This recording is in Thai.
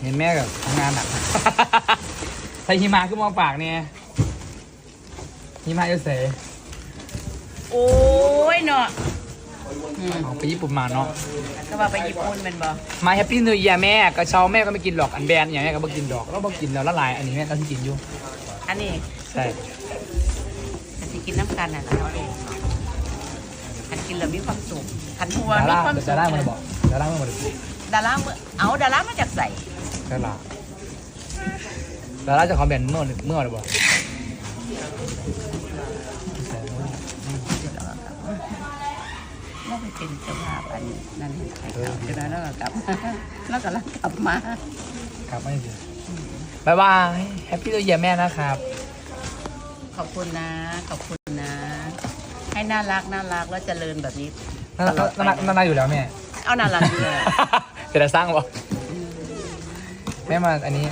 เห็นแม่กับทำงานหนักใส่หิมะขึ้นมองปากเนี่ยหิมะจะเสย โอ้ยเนาะ ไปญี่ปุ่นมาเนาะ ก็ว่าไปญี่ปุ่นเป็นบ่ มาแฮปปี้นิวเยียร์แม่กระเช้าแม่ก็ไม่กินหรอกอันแบนอย่างแม่ก็ไม่กินดอกแล้วบ่กินแล้วละลายอันนี้แม่ก็ที่กินอยู่ อันนี้ ใช่ จะสิกินน้ำกันน่ะนะอันกินแล้วมีความสุขขันหัว ดา มี รา ความสุข ดารามันบอกดารามันบอก ดาราดารามาจากใส่ ดาราจะคอมเมนต์เมื่อหรือเปล่า เราไปเป็นเจ้าภาพอันนั้นให้เขาเดี๋ยวนั้นเรากลับแล้วก็กลับมา ครับไม่ดีบายบายแฮปปี้นิวเยียร์แม่นะครับ ขอบคุณนะขอบคุณนะ ให้น่ารักแล้วเจริญแบบนี้ น่าอยู่แล้วแม่ เอาน่ารักเลย จะได้สร้างบ่แม่มาอันนี้